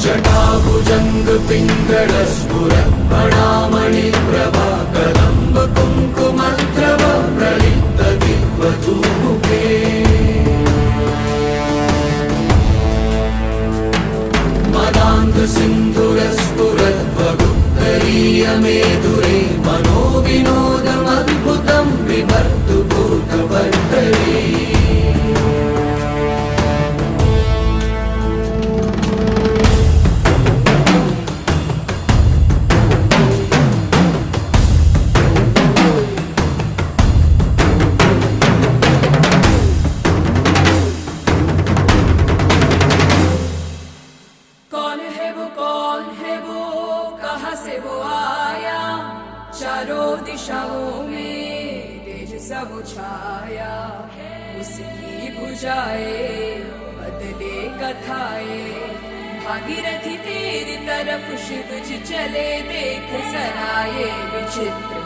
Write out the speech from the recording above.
जटाभुजंग पिंगल स्फुरत् प्रणामणि प्रभा कदम्ब कुंकुमद्रव प्रलिप्त दिग्वधूमुखे मदान्ध सिन्धुरस्फुरद्वगुप्तरीय मेधुरे मनोविनोदमद्भुतं बिभर्तु भूतभर्तरे चारों दिशाओं में तेज सब छाया उसकी भुजाए बदले कथाए भागीरथी तेरी तरफ शिव जी चले देख सराये विचित्र